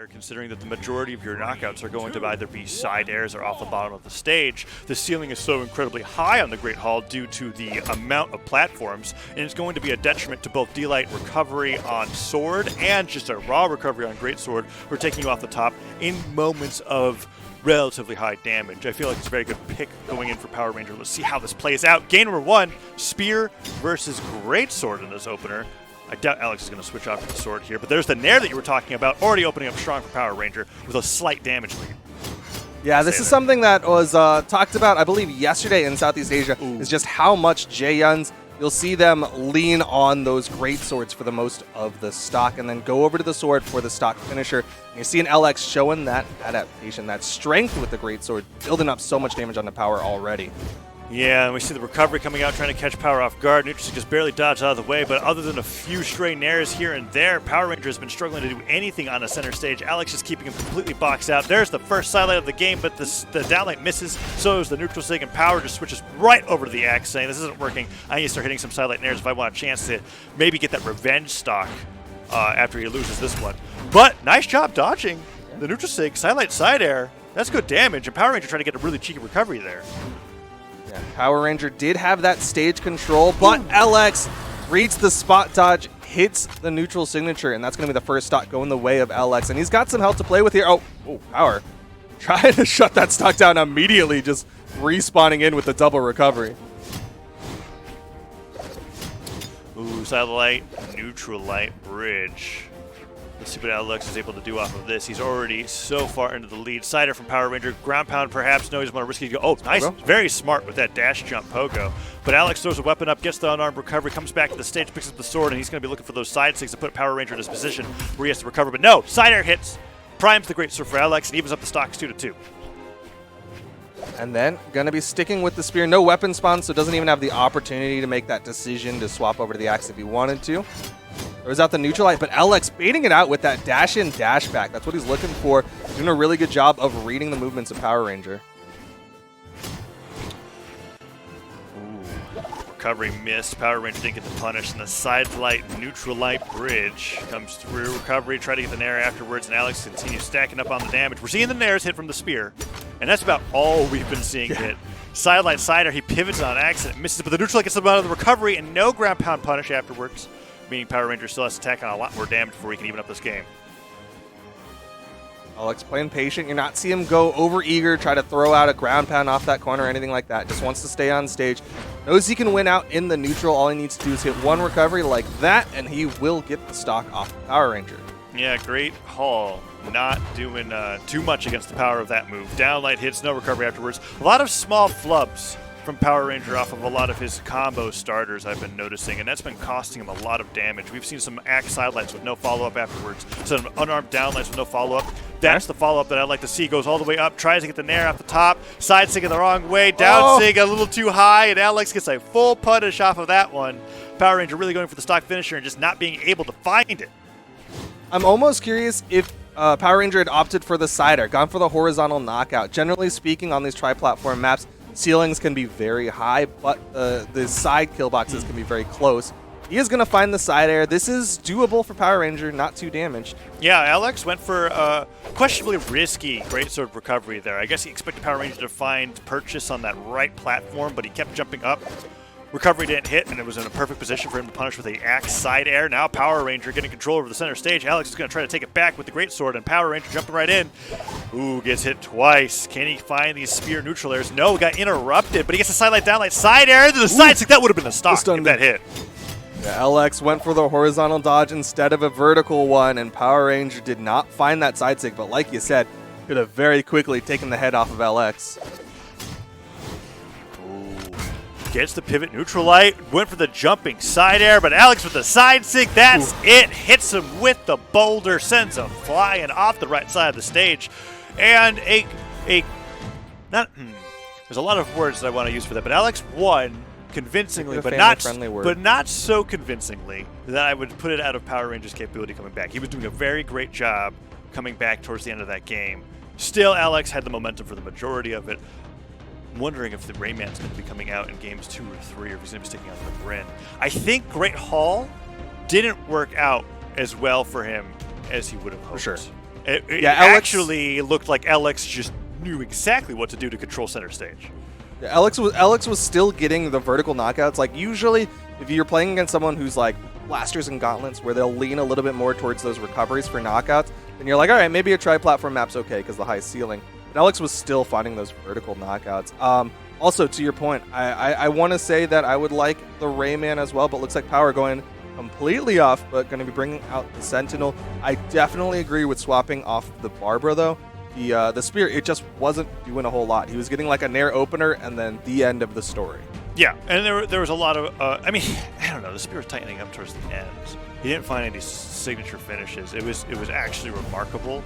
there, considering that the majority of your knockouts are going to either be side airs or off the bottom of the stage. The ceiling is so incredibly high on the Great Hall due to the amount of platforms, and it's going to be a detriment to both D-Light recovery on Sword and just a raw recovery on Great Sword for taking you off the top in moments of relatively high damage. I feel like it's a very good pick going in for Power Ranger. Let's see how this plays out. Game number 1, Spear versus Great Sword in this opener. I doubt Alex is going to switch off to the Sword here, but there's the Nair that you were talking about, already opening up strong for Power Ranger with a slight damage lead. Yeah, this is something that was talked about, I believe, yesterday in Southeast Asia, is just how much Jaeyuns, you'll see them lean on those Great Swords for the most of the stock and then go over to the Sword for the stock finisher. And you see an LX showing that adaptation, that strength with the Great Sword, building up so much damage on the Power already. Yeah, and we see the recovery coming out, trying to catch Power off guard. Nutrix just barely dodged out of the way, but other than a few stray nairs here and there, Power Ranger has been struggling to do anything on the center stage. Alex is keeping him completely boxed out. There's the first sidelight of the game, but the downlight misses, so is the neutral sig, and Power just switches right over to the axe, saying, this isn't working. I need to start hitting some sidelight nairs if I want a chance to maybe get that revenge stock after he loses this one. But nice job dodging the neutral sig, sidelight side air. That's good damage, and Power Ranger trying to get a really cheeky recovery there. Power Ranger did have that stage control, but LX reads the spot dodge, hits the neutral signature, and that's going to be the first stock going the way of LX. And he's got some health to play with here. Oh, Power trying to shut that stock down immediately, just respawning in with the double recovery. Ooh, satellite, neutral light, bridge. Let's see what Alex is able to do off of this. He's already so far into the lead. Sider from Power Ranger. Ground pound perhaps. No, he's more risky to go. Oh, nice. Pogo. Very smart with that dash jump Pogo. But Alex throws a weapon up, gets the unarmed recovery, comes back to the stage, picks up the sword, and he's going to be looking for those side sticks to put Power Ranger in his position where he has to recover. But no, side air hits. Primes the Great Sword for Alex and evens up the stocks 2-2. And then going to be sticking with the spear. No weapon spawn, so doesn't even have the opportunity to make that decision to swap over to the axe if he wanted to. Throws out the neutral light, but LX baiting it out with that dash in, dash back. That's what he's looking for. Doing a really good job of reading the movements of Power Ranger. Ooh. Recovery missed. Power Ranger didn't get the punish, and the side light, neutral light bridge comes through. Recovery, try to get the Nair afterwards, and Alex continues stacking up on the damage. We're seeing the Nairs hit from the spear, and that's about all we've been seeing hit. Sidelight sider, he pivots on accident, misses, but the neutral light gets him out of the recovery, and no ground pound punish afterwards. Meaning Power Ranger still has to tack on a lot more damage before he can even up this game. Alex playing patient. You're not seeing him go over eager, try to throw out a ground pound off that corner or anything like that. Just wants to stay on stage. Knows he can win out in the neutral. All he needs to do is hit one recovery like that, and he will get the stock off the Power Ranger. Yeah, Great Hall not doing too much against the power of that move. Downlight hits, no recovery afterwards. A lot of small flubs from Power Ranger off of a lot of his combo starters I've been noticing, and that's been costing him a lot of damage. We've seen some axe sidelights with no follow-up afterwards, some unarmed downlights with no follow-up. That's the follow-up that I'd like to see. Goes all the way up, tries to get the Nair off the top, side sig in the wrong way, down sig a little too high, and Alex gets a full punish off of that one. Power Ranger really going for the stock finisher and just not being able to find it. I'm almost curious if Power Ranger had opted for the sider, gone for the horizontal knockout. Generally speaking, on these tri-platform maps, ceilings can be very high, but the side kill boxes can be very close. He is going to find the side air. This is doable for Power Ranger, not too damaged. Yeah, Alex went for a questionably risky Great Sword recovery there. I guess he expected Power Ranger to find purchase on that right platform, but he kept jumping up. Recovery didn't hit, and it was in a perfect position for him to punish with a axe side air. Now Power Ranger getting control over the center stage. Alex is going to try to take it back with the Great Sword, and Power Ranger jumping right in. Ooh, gets hit twice. Can he find these spear neutral airs? No, got interrupted, but he gets a sidelight downlight side air to the side stick. That would have been the stock if that hit. Yeah, LX went for the horizontal dodge instead of a vertical one, and Power Ranger did not find that side stick, but like you said, could have very quickly taken the head off of LX. Gets the pivot neutral light, went for the jumping side air, but Alex with the side sig, that's it. Hits him with the boulder, sends him flying off the right side of the stage. And there's a lot of words that I want to use for that, but Alex won convincingly, but not so convincingly that I would put it out of Power Ranger's capability coming back. He was doing a very great job coming back towards the end of that game. Still, Alex had the momentum for the majority of it. I'm wondering if the Rayman's going to be coming out in games 2 or 3, or if he's going to be sticking out the Bryn. I think Great Hall didn't work out as well for him as he would have hoped. For sure. It actually looked like LX just knew exactly what to do to control center stage. Yeah, Alex was still getting the vertical knockouts. Like, usually, if you're playing against someone who's like blasters and gauntlets, where they'll lean a little bit more towards those recoveries for knockouts, then you're like, all right, maybe a tri-platform map's okay because the high ceiling. But Alex was still finding those vertical knockouts. Also, to your point, I want to say that I would like the Rayman as well, but looks like Power going completely off, but going to be bringing out the Sentinel. I definitely agree with swapping off the Barbara, though. The Spear, it just wasn't doing a whole lot. He was getting like a Nair opener and then the end of the story. Yeah, and there was a lot of, I mean, I don't know, the Spear was tightening up towards the end. He didn't find any signature finishes. It was actually remarkable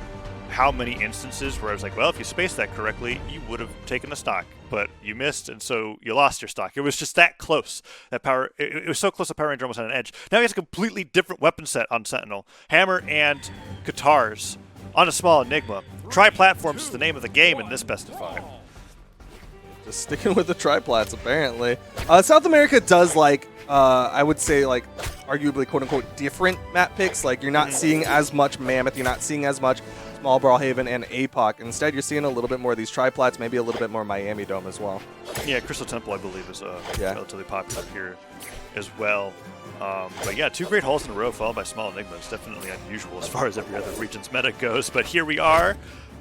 how many instances where I was like, well, if you spaced that correctly, you would have taken a stock, but you missed, and so you lost your stock. It was just that close. That Power, it was so close that Power Ranger almost had an edge. Now he has a completely different weapon set on Sentinel. Hammer and guitars on a small Enigma. Tri-platforms is the name of the game in this best of 5. Just sticking with the tri-plats, apparently. South America does like, I would say, like, arguably, quote-unquote, different map picks. Like, you're not seeing as much Mammoth, you're not seeing as much Small Brawlhaven and APOC. Instead, you're seeing a little bit more of these tri-plats, maybe a little bit more Miami Dome as well. Yeah, Crystal Temple, I believe, is relatively popular here as well. But yeah, 2 great hauls in a row followed by small Enigmas. Definitely unusual as far as every other region's meta goes. But here we are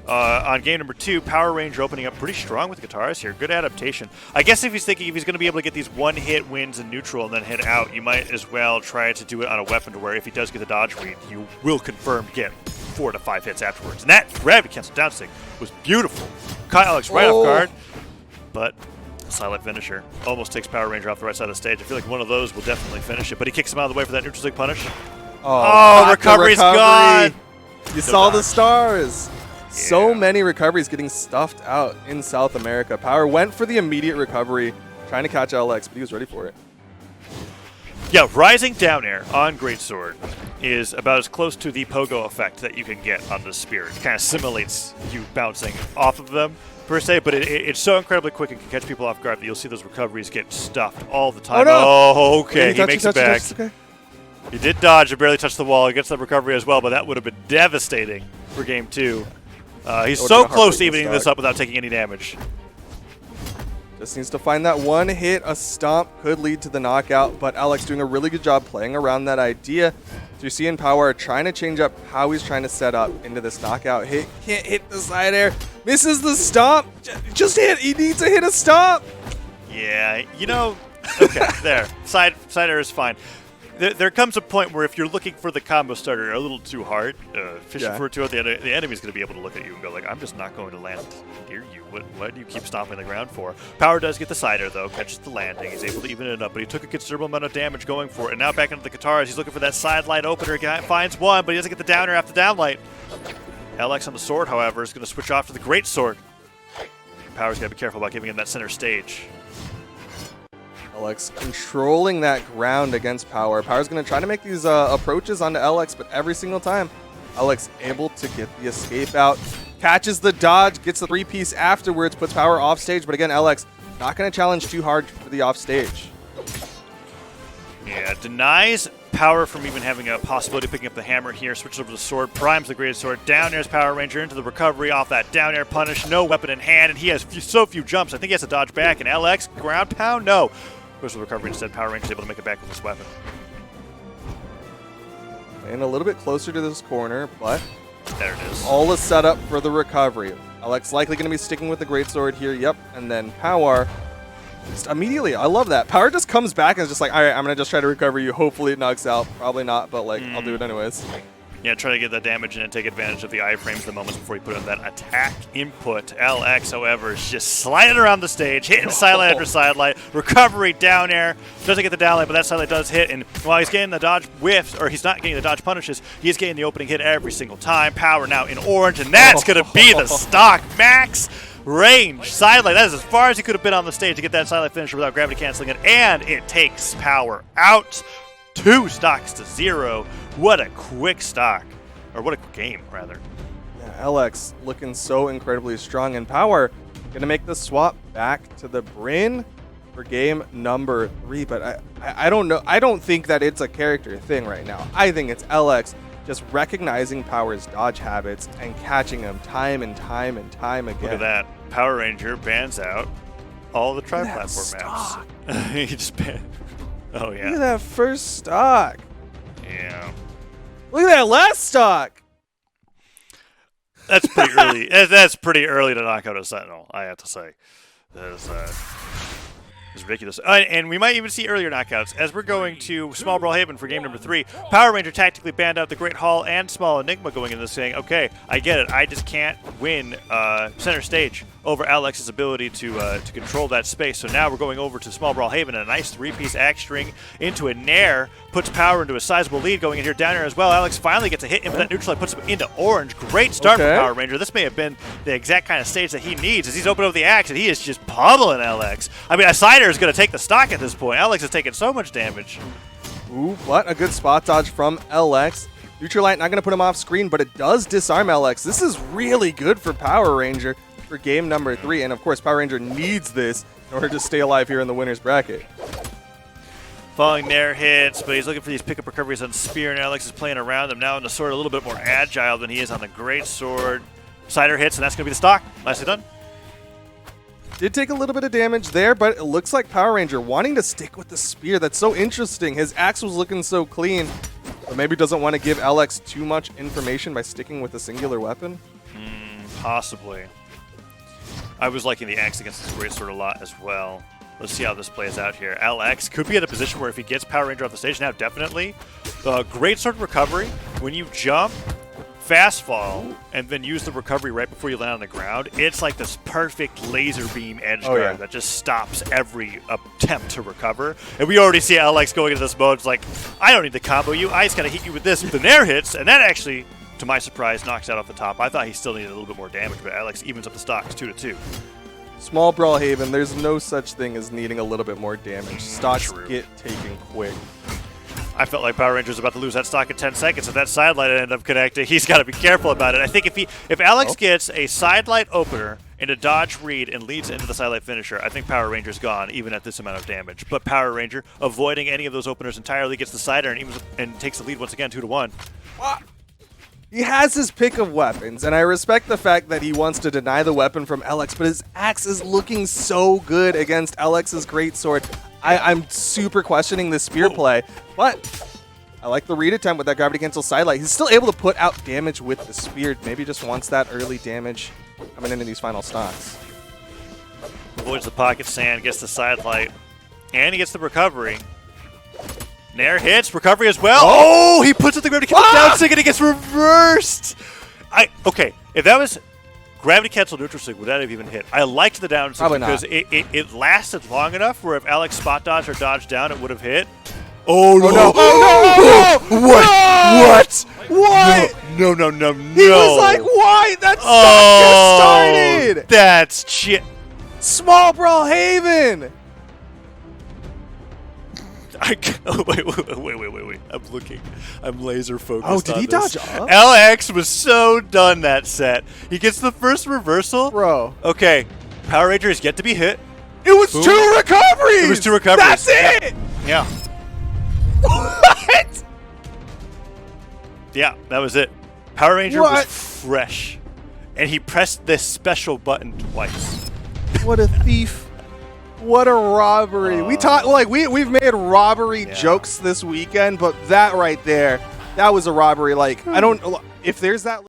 on game number 2. Power Ranger opening up pretty strong with the guitars here. Good adaptation. I guess if he's thinking if he's going to be able to get these one-hit wins in neutral and then hit out, you might as well try to do it on a weapon to where if he does get the dodge read, you will confirm get 4 to 5 hits afterwards. And that gravity cancel down stick was beautiful. Caught Alex right off guard, but silent finisher. Almost takes Power Ranger off the right side of the stage. I feel like one of those will definitely finish it, but he kicks him out of the way for that neutral stick punish. Oh, recovery's gone! You saw the stars! Yeah. So many recoveries getting stuffed out in South America. Power went for the immediate recovery, trying to catch LX, but he was ready for it. Yeah, rising down air on Greatsword is about as close to the pogo effect that you can get on the Spear. It kind of simulates you bouncing off of them, per se, but it's so incredibly quick and can catch people off guard that you'll see those recoveries get stuffed all the time. Oh, no. Oh, okay, he makes it back. Okay. He did dodge and barely touch the wall. He gets that recovery as well, but that would have been devastating for game 2. He's so close to evening this up without taking any damage. Just needs to find that one hit. A stomp could lead to the knockout, but Alex doing a really good job playing around that idea. So you see in Power trying to change up how he's trying to set up into this knockout hit. Can't hit the side air. Misses the stomp. Just hit. He needs to hit a stomp. Yeah, you know, okay, there. Side air is fine. There comes a point where if you're looking for the combo starter a little too hard, fishing for it too hard, the enemy's going to be able to look at you and go like, I'm just not going to land near you. What do you keep stomping the ground for? Power does get the side air, though, catches the landing. He's able to even it up, but he took a considerable amount of damage going for it. And now back into the guitars, he's looking for that sideline opener. Finds one, but he doesn't get the down air after the downlight. LX on the sword, however, is going to switch off to the great sword. Power's got to be careful about giving him that center stage. LX controlling that ground against Power. Power's going to try to make these approaches onto LX, but every single time, LX able to get the escape out. Catches the dodge, gets the 3-piece afterwards, puts Power off stage, but again, LX not going to challenge too hard for the off stage. Yeah, denies Power from even having a possibility of picking up the hammer here. Switches over to the sword, primes the greatest sword. Down airs Power Ranger into the recovery off that down air punish. No weapon in hand, and he has so few jumps. I think he has to dodge back, and LX ground pound? No. Goes to the recovery instead. Power Ranger's able to make it back with this weapon. And a little bit closer to this corner, but there it is. All is set up for the recovery. LX likely going to be sticking with the greatsword here. Yep. And then Power just immediately. I love that. Power just comes back and is just like, all right, I'm going to just try to recover you. Hopefully it knocks out. Probably not, but like, I'll do it anyways. Yeah, try to get that damage in and take advantage of the iframes the moments before you put in that attack input. LX, however, is just sliding around the stage, hitting sidelight after sidelight, recovery down air. Doesn't get the downlight, but that sidelight does hit. And while he's getting the dodge whiffs, or he's not getting the dodge punishes, he's getting the opening hit every single time. Power now in orange, and that's going to be the stock max range. Sidelight, that is as far as he could have been on the stage to get that sidelight finisher without gravity canceling it, and it takes Power out. 2 stocks to 0. What a quick stock. Or what a quick game, rather. Yeah, LX looking so incredibly strong. And Power going to make the swap back to the Bryn for game number 3. But I don't know. I don't think that it's a character thing right now. I think it's LX just recognizing Power's dodge habits and catching him time and time and time again. Look at that. Power Ranger bans out all the tri-platform maps. He just banned. Oh, yeah. Look at that first stock. Yeah. Look at that last stock. That's pretty early. That's pretty early to knock out a Sentinel, I have to say. That is ridiculous. And we might even see earlier knockouts. As we're going to Small Brawlhaven for game number 3, Power Ranger tactically banned out the Great Hall and Small Enigma going into this, saying, okay, I get it. I just can't win center stage over Alex's ability to control that space. So now we're going over to Small Brawlhaven, and a nice 3-piece axe string into a Nair puts Power into a sizable lead going in here, down here as well. Alex finally gets a hit in, but that neutral light puts him into orange. Great start for Power Ranger. This may have been the exact kind of stage that he needs, as he's opened up the axe, and he is just pummeling Alex. I mean, a Cider is going to take the stock at this point. Alex is taking so much damage. Ooh, what a good spot dodge from LX. Neutral light not going to put him off screen, but it does disarm LX. This is really good for Power Ranger for game number 3, and of course Power Ranger needs this in order to stay alive here in the winner's bracket. Falling Nair hits, but he's looking for these pickup recoveries on Spear, and Alex is playing around them now on the sword, a little bit more agile than he is on the Great Sword. Cider hits, and that's going to be the stock. Nicely done. Did take a little bit of damage there, but it looks like Power Ranger wanting to stick with the Spear. That's so interesting. His axe was looking so clean, but maybe doesn't want to give LX too much information by sticking with a singular weapon. Possibly. I was liking the axe against this Great Sword a lot as well. Let's see how this plays out here. LX could be in a position where if he gets Power Ranger off the stage now, definitely. The Great Sword recovery, when you jump, fast fall, and then use the recovery right before you land on the ground, it's like this perfect laser beam edge guard that just stops every attempt to recover. And we already see LX going into this mode. It's like, I don't need to combo you. I just got to hit you with this. The Nair hits, and that actually, to my surprise, knocks out off the top. I thought he still needed a little bit more damage, but Alex evens up the stocks 2-2. Small Brawlhaven, there's no such thing as needing a little bit more damage. Stocks get taken quick. I felt like Power Ranger's about to lose that stock in 10 seconds. If that sidelight ended up connecting, he's got to be careful about it. I think if Alex gets a sidelight opener and a dodge read and leads into the sidelight finisher, I think Power Ranger's gone, even at this amount of damage. But Power Ranger, avoiding any of those openers entirely, gets the cider and takes the lead once again, 2-1. He has his pick of weapons, and I respect the fact that he wants to deny the weapon from LX, but his axe is looking so good against LX's greatsword. I'm super questioning the spear play, but I like the read attempt with that gravity cancel sidelight. He's still able to put out damage with the spear. Maybe just wants that early damage coming into these final stocks. Avoids the pocket sand, gets the sidelight, and he gets the recovery. Nair hits, recovery as well. Oh, he puts it the gravity cancel down sig and it gets reversed. Okay, if that was gravity cancel neutral sig, would that have even hit? I liked the down sig because it lasted long enough where if Alex spot dodged or dodged down, it would have hit. Oh no! Oh no! What? What? No! He was like, "Why? That stock just started." That's shit. Small Brawlhaven. Wait. I'm looking. I'm laser focused. Oh, did he dodge up? LX was so done that set. He gets the first reversal. Bro. Okay. Power Ranger is yet to be hit. It was 2 recoveries! It was 2 recoveries. That's it! Yeah. What? Yeah, that was it. Power Ranger was fresh. And he pressed this special button twice. What a thief. What a robbery. We've made robbery jokes this weekend, but that right there, that was a robbery. Like, I don't, if there's that